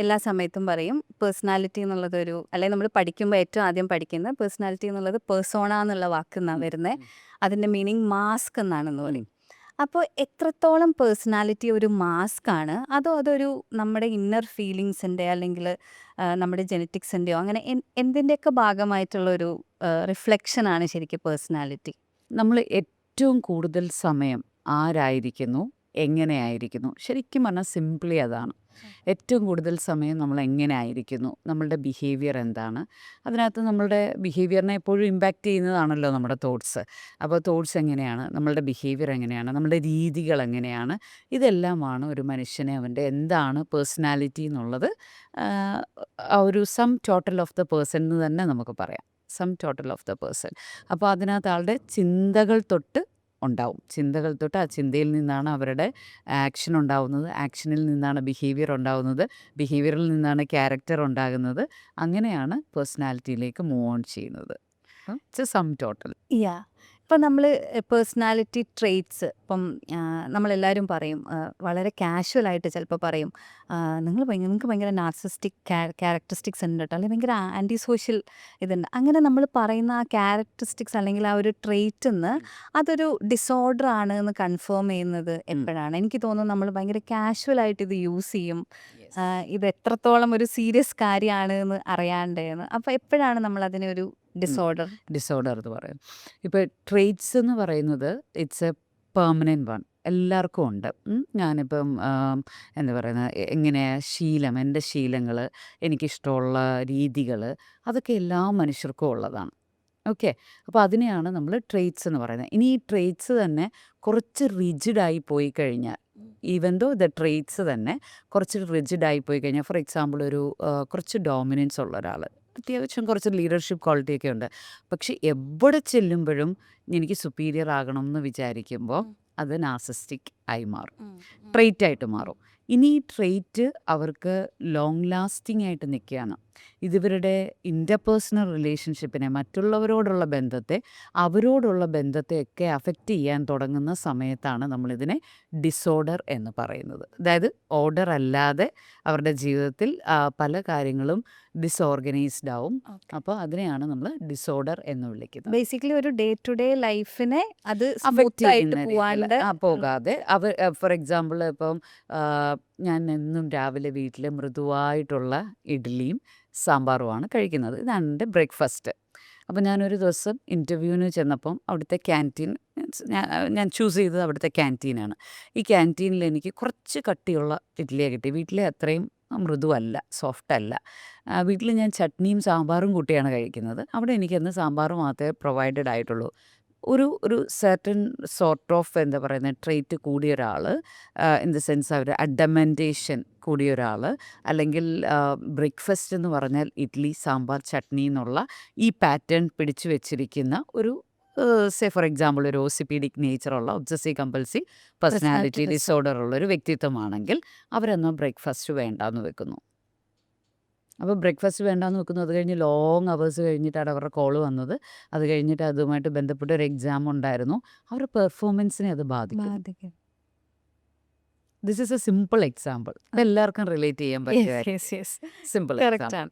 എല്ലാ സമയത്തും പറയും പേഴ്സണാലിറ്റി എന്നുള്ളതൊരു അല്ലെങ്കിൽ നമ്മൾ പഠിക്കുമ്പോൾ ഏറ്റവും ആദ്യം പഠിക്കുന്ന പേഴ്സണാലിറ്റി എന്നുള്ളത് പേഴ്സോണ എന്നുള്ള വാക്കിൽ നിന്നാണ് വരുന്നത്. അതിൻ്റെ മീനിങ് മാസ്ക് എന്നാണെന്ന് പറയും. അപ്പോൾ എത്രത്തോളം പേഴ്സണാലിറ്റി ഒരു മാസ്ക് ആണ്, അതോ അതൊരു നമ്മുടെ ഇന്നർ ഫീലിങ്സിൻ്റെ അല്ലെങ്കിൽ നമ്മുടെ ജെനറ്റിക്സിൻ്റെയോ അങ്ങനെ എന്തിൻ്റെയൊക്കെ ഭാഗമായിട്ടുള്ളൊരു റിഫ്ലക്ഷനാണ് ശരിക്കും പേഴ്സണാലിറ്റി? നമ്മൾ ഏറ്റവും കൂടുതൽ സമയം ആരായിരിക്കുന്നു, എങ്ങനെയായിരിക്കുന്നു, ശരിക്കും പറഞ്ഞാൽ സിംപ്ലി അതാണ്. ഏറ്റവും കൂടുതൽ സമയം നമ്മൾ എങ്ങനെ ആയിരിക്കുന്നു, നമ്മളുടെ ബിഹേവിയർ എന്താണ്, അതിനകത്ത് നമ്മളുടെ ബിഹേവിയറിനെ എപ്പോഴും ഇമ്പാക്റ്റ് ചെയ്യുന്നതാണല്ലോ നമ്മുടെ തോട്ട്സ്. അപ്പോൾ തോട്ട്സ് എങ്ങനെയാണ്, നമ്മളുടെ ബിഹേവിയർ എങ്ങനെയാണ്, നമ്മുടെ രീതികൾ എങ്ങനെയാണ്, ഇതെല്ലാമാണ് ഒരു മനുഷ്യനെ അവൻ്റെ എന്താണ് പേഴ്സണാലിറ്റി എന്നുള്ളത് ആ ഒരു sum total of the person എന്ന് തന്നെ നമുക്ക് പറയാം. Sum total of the person. അപ്പോൾ അതിനകത്ത് ആളുടെ ചിന്തകൾ തൊട്ട് ഉണ്ടാവും. ചിന്തകൾ തൊട്ട് ആ ചിന്തയിൽ നിന്നാണ് അവരുടെ ആക്ഷൻ ഉണ്ടാവുന്നത്. ആക്ഷനിൽ നിന്നാണ് ബിഹേവിയർ ഉണ്ടാവുന്നത്. ബിഹേവിയറിൽ നിന്നാണ് ക്യാരക്ടർ ഉണ്ടാകുന്നത്. അങ്ങനെയാണ് പേഴ്സണാലിറ്റിയിലേക്ക് മൂവ് ഓൺ ചെയ്യുന്നത്. It's a sum total. Yeah. ഇപ്പം നമ്മൾ പേഴ്സണാലിറ്റി ട്രെയ്റ്റ്സ് ഇപ്പം നമ്മളെല്ലാവരും പറയും, വളരെ കാഷ്വലായിട്ട് ചിലപ്പോൾ പറയും, നിങ്ങൾക്ക് ഭയങ്കര നാർസിസ്റ്റിക് ക്യാരക്ടറിസ്റ്റിക്സ് ഉണ്ട് കേട്ടോ, അല്ലെങ്കിൽ ഭയങ്കര ആൻറ്റി സോഷ്യൽ ഇതുണ്ട്. അങ്ങനെ നമ്മൾ പറയുന്ന ആ ക്യാരക്ടറിസ്റ്റിക്സ് അല്ലെങ്കിൽ ആ ഒരു ട്രെയ്റ്റിൽ നിന്ന് അതൊരു ഡിസോർഡർ ആണ് എന്ന് കൺഫേം ചെയ്യുന്നത് എപ്പോഴാണ്? എനിക്ക് തോന്നുന്നു നമ്മൾ ഭയങ്കര കാഷ്വലായിട്ട് ഇത് യൂസ് ചെയ്യും, ഇത് എത്രത്തോളം ഒരു സീരിയസ് കാര്യമാണ് എന്ന് അറിയാണ്ടേന്ന്. അപ്പോൾ എപ്പോഴാണ് നമ്മൾ അതിനെ ഒരു ഡിസോർഡർ? ഡിസോർഡർ എന്ന് പറയും. ഇപ്പോൾ ട്രെയ്റ്റ്സ് എന്ന് പറയുന്നത് ഇറ്റ്സ് എ പെർമനൻറ്റ് വൺ. എല്ലാവർക്കും ഉണ്ട്. ഞാനിപ്പം എന്താ പറയുന്നത്, എങ്ങനെ ശീലം, എൻ്റെ ശീലങ്ങൾ, എനിക്കിഷ്ടമുള്ള രീതികൾ, അതൊക്കെ എല്ലാ മനുഷ്യർക്കും ഉള്ളതാണ്. ഓക്കെ. അപ്പോൾ അതിനെയാണ് നമ്മൾ ട്രെയ്റ്റ്സ് എന്ന് പറയുന്നത്. ഇനി ഈ ട്രെയ്റ്റ്സ് തന്നെ കുറച്ച് റിജിഡായി പോയി കഴിഞ്ഞാൽ, ഈവൻ ദോ ദ ട്രെയ്റ്റ്സ് തന്നെ കുറച്ച് റിജിഡായി പോയി കഴിഞ്ഞാൽ, ഫോർ എക്സാമ്പിൾ ഒരു കുറച്ച് ഡോമിനൻസ് ഉള്ള ഒരാൾ, അത്യാവശ്യം കുറച്ച് ലീഡർഷിപ്പ് ക്വാളിറ്റിയൊക്കെ ഉണ്ട്, പക്ഷെ എവിടെ ചെല്ലുമ്പോഴും എനിക്ക് സുപ്പീരിയർ ആകണം എന്ന് വിചാരിക്കുമ്പോൾ അത് നാർസിസ്റ്റിക് ആയി മാറും, ട്രെയ്റ്റ് ആയിട്ട് മാറും. ഇനി ഈ ട്രെയ്റ്റ് അവർക്ക് ലോങ് ലാസ്റ്റിംഗ് ആയിട്ട് നിൽക്കുകയാണ്. ഇതിവരുടെ ഇൻ്റർപേഴ്സണൽ റിലേഷൻഷിപ്പിനെ, മറ്റുള്ളവരോടുള്ള ബന്ധത്തെ, അവരോടുള്ള ബന്ധത്തെയൊക്കെ അഫക്റ്റ് ചെയ്യാൻ തുടങ്ങുന്ന സമയത്താണ് നമ്മളിതിനെ ഡിസോർഡർ എന്ന് പറയുന്നത്. അതായത് ഓർഡർ അല്ലാതെ അവരുടെ ജീവിതത്തിൽ പല കാര്യങ്ങളും ഡിസോർഗനൈസ്ഡ് ആവും. അപ്പോൾ അതിനെയാണ് നമ്മൾ ഡിസോർഡർ എന്ന് വിളിക്കുന്നത്. ബേസിക്കലി ഒരു ഡേ ടു ഡേ ലൈഫിനെ അത് അഫക്റ്റ് സ്മൂത്ത് ആയിട്ട് ചെയ്യുന്ന രീതിയിൽ പോവാണ്ട് പോകാതെ അവർ, ഫോർ എക്സാമ്പിൾ ഇപ്പം ഞാൻ എന്നും രാവിലെ വീട്ടിൽ മൃദുവായിട്ടുള്ള ഇഡ്ഡലിയും സാമ്പാറുമാണ് കഴിക്കുന്നത്. ഇതാണ് എൻ്റെ ബ്രേക്ക്ഫാസ്റ്റ്. അപ്പോൾ ഞാനൊരു ദിവസം ഇൻ്റർവ്യൂവിന് ചെന്നപ്പം അവിടുത്തെ ക്യാൻറ്റീൻ, ഞാൻ ചൂസ് ചെയ്തത് അവിടുത്തെ ക്യാൻറ്റീനാണ്. ഈ ക്യാൻറ്റീനിൽ എനിക്ക് കുറച്ച് കട്ടിയുള്ള ഇഡ്ഡലിയാണ് കിട്ടി. വീട്ടിലെ അത്രയും മൃദുവല്ല, സോഫ്റ്റ് അല്ല. വീട്ടിൽ ഞാൻ ചട്നിയും സാമ്പാറും കൂട്ടിയാണ് കഴിക്കുന്നത്. അവിടെ എനിക്കന്ന് സാമ്പാർ മാത്രമേ പ്രൊവൈഡഡ് ആയിട്ടുള്ളൂ. ഒരു സെർട്ടൻ സോർട്ട് ഓഫ് എന്താ പറയുന്നത് ട്രെയ്റ്റ് കൂടിയ ഒരാൾ, ഇൻ ദ സെൻസ് അവർ അഡമെൻറ്റേഷൻ കൂടിയ ഒരാൾ, അല്ലെങ്കിൽ ബ്രേക്ക്ഫാസ്റ്റ് എന്ന് പറഞ്ഞാൽ ഇഡ്ഡലി സാമ്പാർ ചട്നി എന്നുള്ള ഈ പാറ്റേൺ പിടിച്ചു വെച്ചിരിക്കുന്ന ഒരു സേ ഫോർ എക്സാമ്പിൾ ഒരു OCPD നേച്ചറുള്ള ഒബ്സസീവ് കമ്പൽസീവ് പേഴ്സണാലിറ്റി ഡിസോർഡർ ഉള്ള ഒരു വ്യക്തിത്വമാണെങ്കിൽ അവരെന്നാൽ ബ്രേക്ക്ഫാസ്റ്റ് വേണ്ടാന്ന് വെക്കുന്നു. അപ്പോൾ ബ്രേക്ക്ഫാസ്റ്റ് വേണ്ടാന്ന് വെക്കുന്നു. അത് കഴിഞ്ഞ് ലോങ് അവേഴ്സ് കഴിഞ്ഞിട്ടാണ് അവരുടെ കോൾ വന്നത്. അത് കഴിഞ്ഞിട്ട് അതുമായിട്ട് ബന്ധപ്പെട്ട് ഒരു എക്സാം ഉണ്ടായിരുന്നു. അവരുടെ പെർഫോമൻസിനെ അത് ബാധിക്കും. This is A simple example. അതെല്ലാവർക്കും റിലേറ്റ് ചെയ്യാൻ പറ്റിയ സിമ്പിൾ കറക്റ്റ് എക്സാമ്പിൾ. ആണ്.